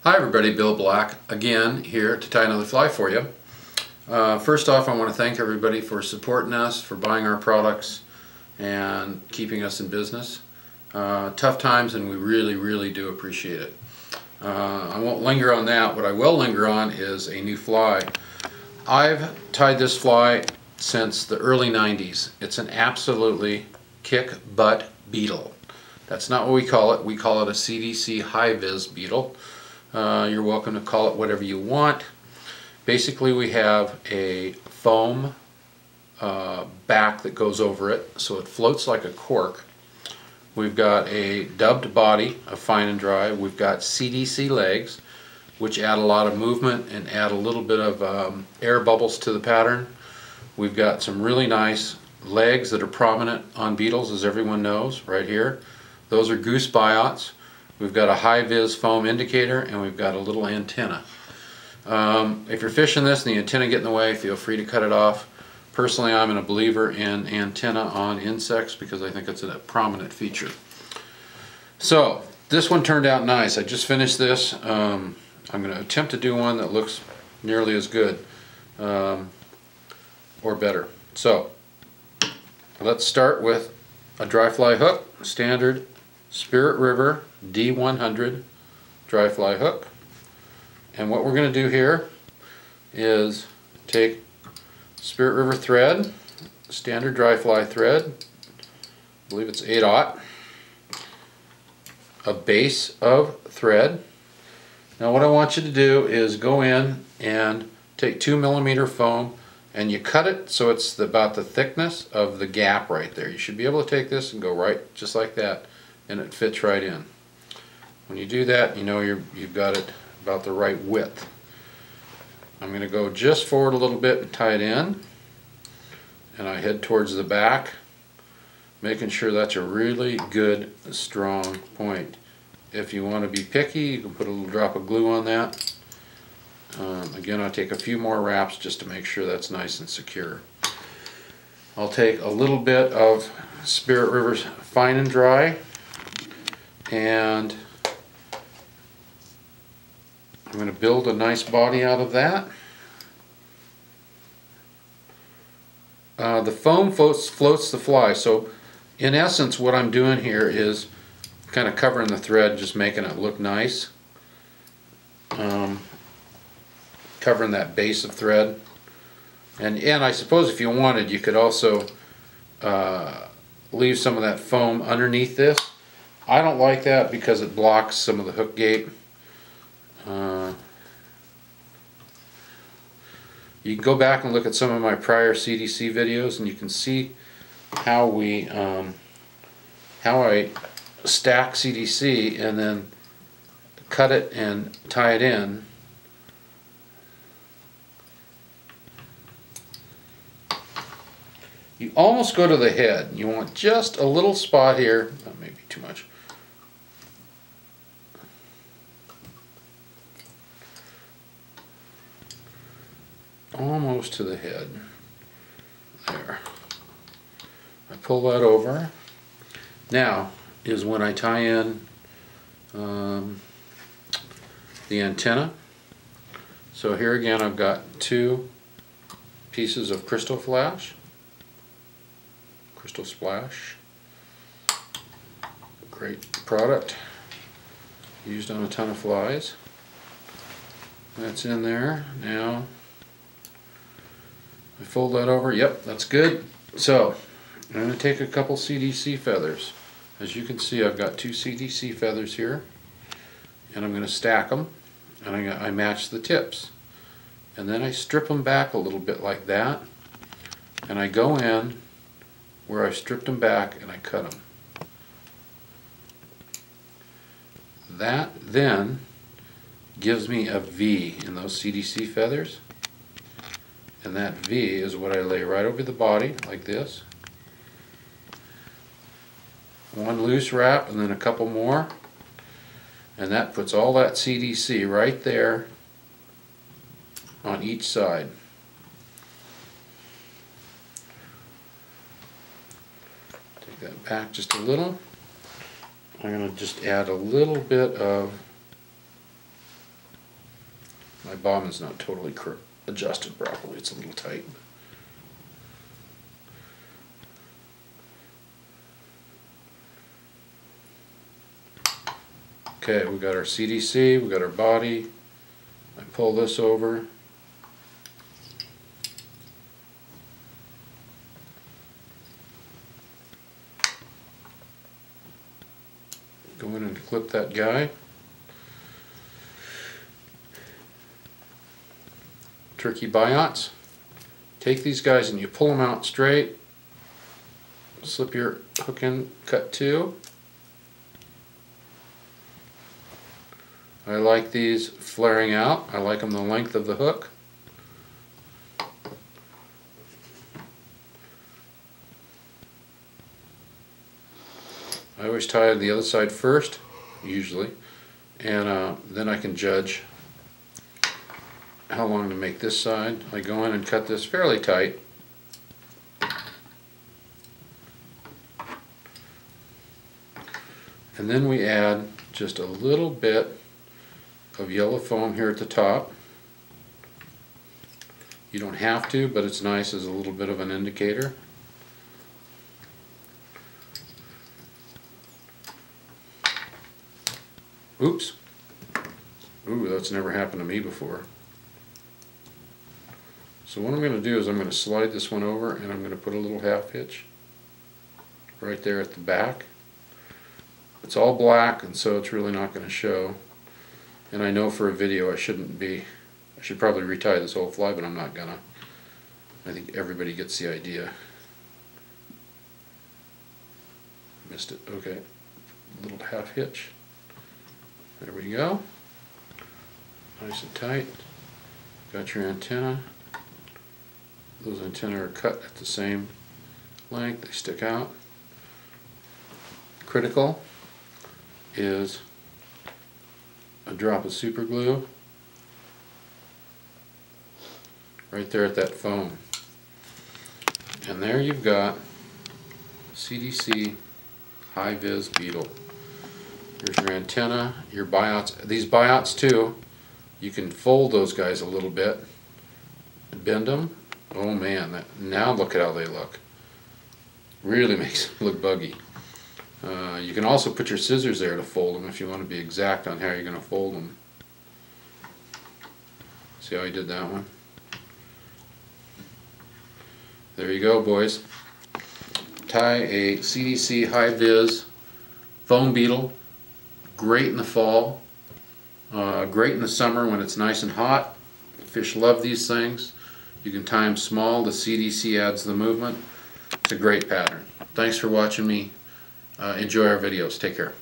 Hi everybody, Bill Black again here to tie another fly for you. First off, I want to thank everybody for supporting us, for buying our products and keeping us in business. Tough times, and we really do appreciate it. I won't linger on that. What I will linger on is a new fly. I've tied this fly since the early 90s. It's an absolutely kick-butt beetle. That's not what we call it. We call it a CDC Hi-Vis Beetle. You're welcome to call it whatever you want. Basically, we have a foam back that goes over it, so it floats like a cork. We've got a dubbed body of fine and dry. We've got CDC legs, which add a lot of movement and add a little bit of air bubbles to the pattern. We've got some really nice legs that are prominent on beetles, as everyone knows, right here. Those are goose biots. We've got a high-vis foam indicator, and we've got a little antenna. If you're fishing this and the antenna get in the way, feel free to cut it off. Personally, I'm a believer in antenna on insects because I think it's a prominent feature. So, this one turned out nice. I just finished this. I'm going to attempt to do one that looks nearly as good or better. So, let's start with a dry fly hook, standard Spirit River D100 dry fly hook. And what we're going to do here is take Spirit River thread, standard dry fly thread, I believe it's 8/0, a base of thread. Now what I want you to do is go in and take 2mm foam and you cut it so it's about the thickness of the gap right there. You should be able to take this and go right just like that, and it fits right in. When you do that, you know you've got it about the right width. I'm going to go just forward a little bit and tie it in, and I head towards the back, making sure that's a really good strong point. If you want to be picky, you can put a little drop of glue on that. Again, I'll take a few more wraps just to make sure that's nice and secure. I'll take a little bit of Spirit River's Fine and Dry, and I'm going to build a nice body out of that. The foam floats the fly, so in essence what I'm doing here is kind of covering the thread, just making it look nice. Covering that base of thread. And I suppose if you wanted, you could also leave some of that foam underneath this. I don't like that because it blocks some of the hook gate. You can go back and look at some of my prior CDC videos, and you can see how I stack CDC and then cut it and tie it in. You almost go to the head. You want just a little spot here, that may be too much. Almost to the head. There. I pull that over. Now is when I tie in the antenna. So here again I've got 2 pieces of Crystal Splash. Great product. Used on a ton of flies. That's in there. Now I fold that over. Yep, that's good. So I'm going to take a couple CDC feathers. As you can see, I've got 2 CDC feathers here, and I'm going to stack them, and I match the tips, and then I strip them back a little bit like that, and I go in where I stripped them back and I cut them. That then gives me a V in those CDC feathers, and that V is what I lay right over the body like this. One loose wrap and then a couple more, and that puts all that CDC right there on each side. Take that back just a little. I'm going to just add a little bit of My bomb is not totally adjusted properly. It's a little tight. Okay, we got our CDC, we got our body. I pull this over. Go in and clip that guy. Turkey biots. Take these guys and you pull them out straight. Slip your hook in, cut two. I like these flaring out. I like them the length of the hook. I always tie the other side first, usually, and then I can judge how long to make this side. I go in and cut this fairly tight. And then we add just a little bit of yellow foam here at the top. You don't have to, but it's nice as a little bit of an indicator. Oops. Ooh, that's never happened to me before. So what I'm going to do is I'm going to slide this one over and I'm going to put a little half hitch right there at the back. It's all black and so it's really not going to show. And I know for a video I should probably retie this whole fly, but I'm not gonna. I think everybody gets the idea. Missed it. Okay. Little half hitch. There we go. Nice and tight. Got your antenna. Those antennae are cut at the same length. They stick out. Critical is a drop of super glue right there at that foam. And there you've got CDC Hi-Vis Beetle. Here's your antenna, your biots. These biots too, you can fold those guys a little bit and bend them. Oh man, now look at how they look. Really makes them look buggy. You can also put your scissors there to fold them if you want to be exact on how you're going to fold them. See how I did that one? There you go, boys. Tie a CDC Hi-Vis foam beetle. Great in the fall. Great in the summer when it's nice and hot. Fish love these things. You can tie them small. The CDC adds the movement. It's a great pattern. Thanks for watching me. Enjoy our videos. Take care.